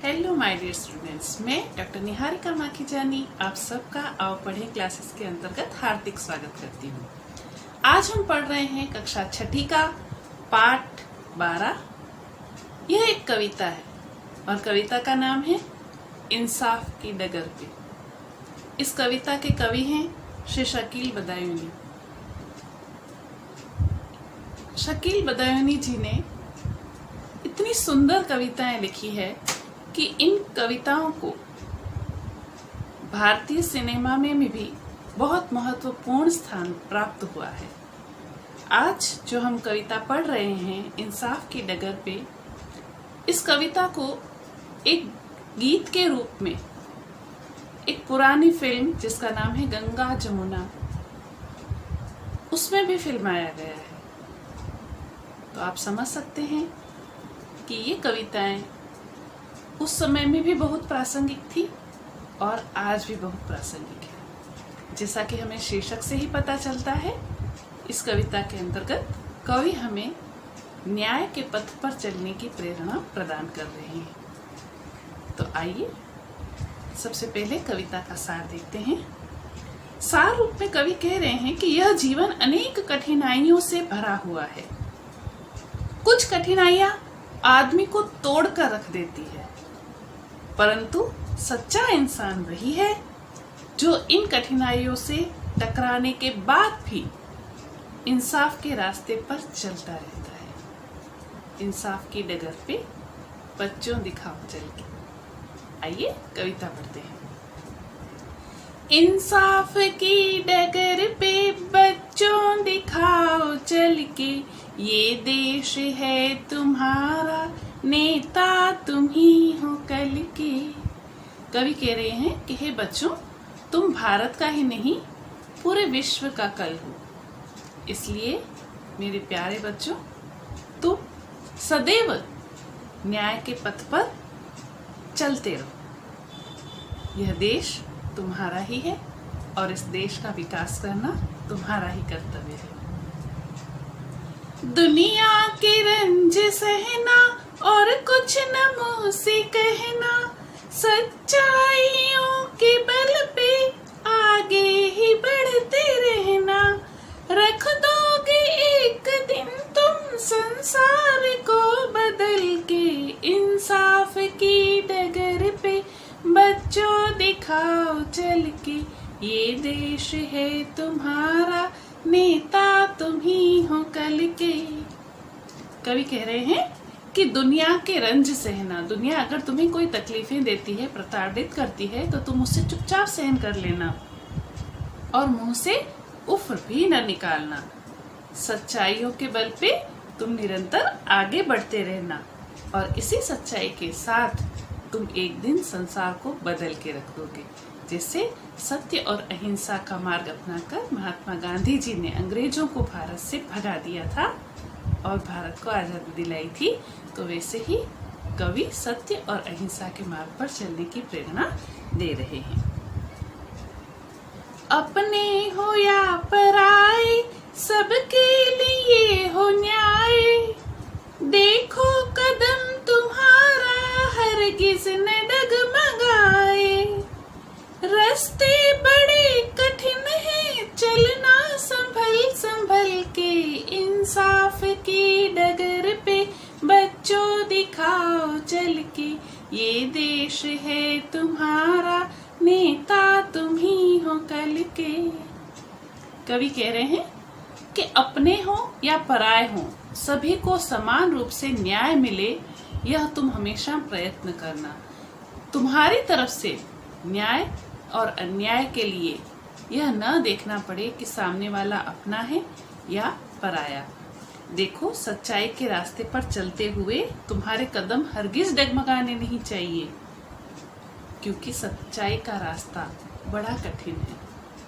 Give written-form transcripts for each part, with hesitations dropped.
Hello my dear students, मैं doctor Niharika Makhijani आप सबका आओ पढ़े क्लासेस के अंतर्गत हार्दिक स्वागत करती हूँ। आज हम पढ़ रहे हैं कक्षा छठी का पाठ 12। यह एक कविता है और कविता का नाम है इंसाफ की डगर पे। इस कविता के कवि हैं श्री शकील बदायूनी। शकील बदायूनी जी ने इतनी सुंदर कविताएं लिखी है कि इन कविताओं को भारतीय सिनेमा में भी बहुत महत्वपूर्ण स्थान प्राप्त हुआ है। आज जो हम कविता पढ़ रहे हैं इंसाफ की डगर पे, इस कविता को एक गीत के रूप में एक पुरानी फिल्म जिसका नाम है गंगा जमुना, उसमें भी फिल्माया गया है। तो आप समझ सकते हैं कि ये कविताएं उस समय में भी बहुत प्रासंगिक थी और आज भी बहुत प्रासंगिक है। जैसा कि हमें शीर्षक से ही पता चलता है, इस कविता के अंतर्गत कवि हमें न्याय के पथ पर चलने की प्रेरणा प्रदान कर रहे हैं। तो आइए सबसे पहले कविता का सार देखते हैं। सार रूप में कवि कह रहे हैं कि यह जीवन अनेक कठिनाइयों से भरा हुआ है। कुछ कठिनाइयां आदमी को तोड़कर रख देती है, परंतु सच्चा इंसान वही है जो इन कठिनाइयों से टकराने के बाद भी इंसाफ के रास्ते पर चलता रहता है। इंसाफ की डगर पे बच्चों दिखाओ चल के। आइए कविता पढ़ते हैं। इंसाफ की डगर पे बच्चों दिखाओ चल के, ये देश है तुम्हारा, नेता तुम ही हो कल के। कवि कह रहे हैं कि हे बच्चों, तुम भारत का ही नहीं पूरे विश्व का कल हो। इसलिए मेरे प्यारे बच्चों, तुम सदैव न्याय के पथ पर चलते रहो। यह देश तुम्हारा ही है और इस देश का विकास करना तुम्हारा ही कर्तव्य है। दुनिया के रंज सहना और कुछ न मुंह से कहना, सच्चाइयों के बल पे आगे ही बढ़ते रहना। रख दोगे एक दिन तुम संसार को बदल के, इंसाफ की डगर पे बच्चों दिखाओ चल के, ये देश है तुम्हारा, नेता तुम ही हो कल के। कवि कह रहे हैं कि दुनिया के रंज सहना, दुनिया अगर तुम्हें कोई तकलीफें देती है, प्रताड़ित करती है, तो तुम उससे चुपचाप सहन कर लेना और मुंह से उफ भी न निकालना। सच्चाइयों के बल पे तुम निरंतर आगे बढ़ते रहना और इसी सच्चाई के साथ तुम एक दिन संसार को बदल के रख दोगे। जैसे सत्य और अहिंसा का मार्ग अपनाकर महात्मा गांधी जी ने अंग्रेजों को भारत से भगा दिया था और भारत को आजादी दिलाई थी, तो वैसे ही कवि सत्य और अहिंसा के मार्ग पर चलने की प्रेरणा दे रहे हैं। अपने हो या पराए, सबके लिए हो न्याय, देखो कदम तुम्हारा हरगिज न डगमगाए। रास्ते बड़े कठिन हैं, चलना संभल संभल के, इंसाफ की डगर पे बच्चों दिखाओ चल के, ये देश है तुम्हारा, नेता तुम ही हो कल के। कवि कह रहे हैं कि अपने हो या पराए हो, सभी को समान रूप से न्याय मिले, यह तुम हमेशा प्रयत्न करना। तुम्हारी तरफ से न्याय और अन्याय के लिए यह न देखना पड़े कि सामने वाला अपना है या पराया। देखो, सच्चाई के रास्ते पर चलते हुए तुम्हारे कदम हरगिज डगमगाने नहीं चाहिए, क्योंकि सच्चाई का रास्ता बड़ा कठिन है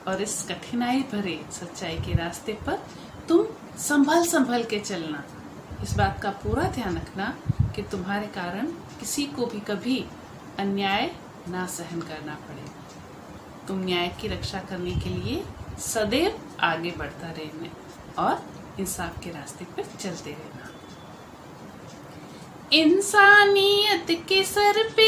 और इस कठिनाई भरे सच्चाई के रास्ते पर तुम संभल संभल के चलना। इस बात का पूरा ध्यान रखना कि तुम्हारे कारण किसी को भी कभी अन्याय ना सहन करना पड़े। तुम न्याय की रक्षा करने के लिए सदैव आगे बढ़ता रहना और इंसाफ के रास्ते पर चलते रहना। इंसानियत के सर पे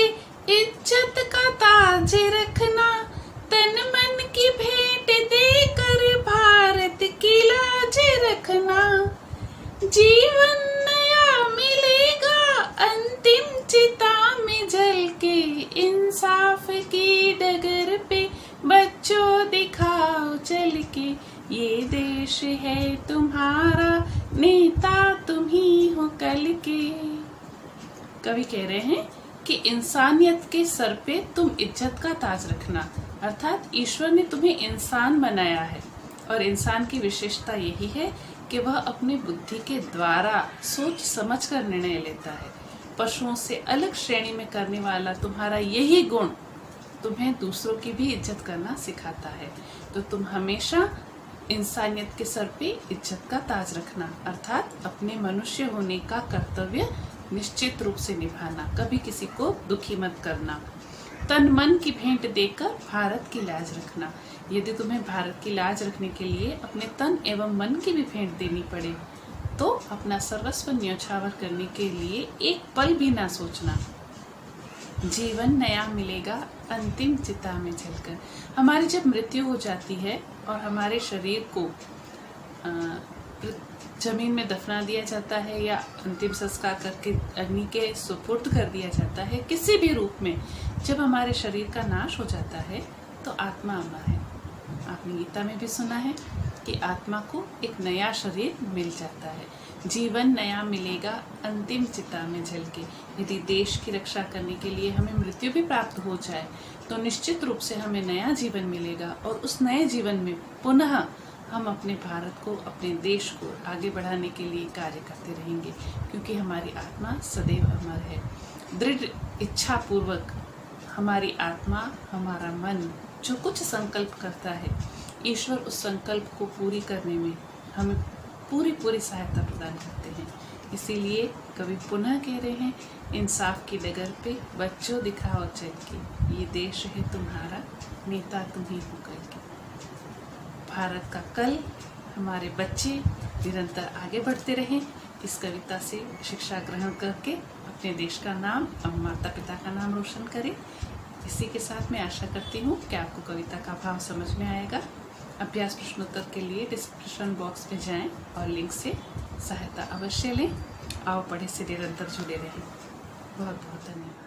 कवि कह रहे हैं कि इंसानियत के सर पे तुम इज्जत का ताज रखना, अर्थात ईश्वर ने तुम्हें इंसान बनाया है और इंसान की विशेषता यही है कि वह अपनी बुद्धि के द्वारा सोच समझ कर निर्णय लेता है। पशुओं से अलग श्रेणी में करने वाला तुम्हारा यही गुण तुम्हें दूसरों की भी इज्जत करना सिखाता है। तो तुम हमेशा इंसानियत के सर पे इज्जत का ताज रखना, अर्थात अपने मनुष्य होने का कर्तव्य निश्चित रूप से निभाना, कभी किसी को दुखी मत करना। तन मन की भेंट देकर भारत की लाज रखना। यदि तुम्हें भारत की लाज रखने के लिए अपने तन एवं मन की भी भेंट देनी पड़े तो अपना सर्वस्व न्यौछावर करने के लिए एक पल भी ना सोचना। जीवन नया मिलेगा अंतिम चिता में जलकर। हमारी जब मृत्यु हो जाती है और हमारे शरीर को जमीन में दफना दिया जाता है या अंतिम संस्कार करके अग्नि के सुपुर्द कर दिया जाता है, किसी भी रूप में जब हमारे शरीर का नाश हो जाता है तो आत्मा अमर है। आपने गीता में भी सुना है कि आत्मा को एक नया शरीर मिल जाता है। जीवन नया मिलेगा अंतिम चिता में जल के। यदि देश की रक्षा करने के लिए हमें मृत्यु भी प्राप्त हो जाए तो निश्चित रूप से हमें नया जीवन मिलेगा और उस नए जीवन में पुनः हम अपने भारत को, अपने देश को आगे बढ़ाने के लिए कार्य करते रहेंगे, क्योंकि हमारी आत्मा सदैव अमर है। दृढ़ इच्छा पूर्वक हमारी आत्मा, हमारा मन जो कुछ संकल्प करता है, ईश्वर उस संकल्प को पूरी करने में हमें पूरी सहायता प्रदान करते हैं। इसीलिए कवि पुनः कह रहे हैं, इंसाफ की डगर पे बच्चों दिखाओ चल के, ये देश है तुम्हारा, नेता तुम ही हो कल के। भारत का कल हमारे बच्चे निरंतर आगे बढ़ते रहें, इस कविता से शिक्षा ग्रहण करके अपने देश का नाम और माता पिता का नाम रोशन करें। इसी के साथ मैं आशा करती हूँ कि आपको कविता का भाव समझ में आएगा। अभ्यास प्रश्नोत्तर के लिए डिस्क्रिप्शन बॉक्स में जाएं और लिंक से सहायता अवश्य लें। आओ पढ़े से निरंतर जुड़े रहें। बहुत बहुत धन्यवाद।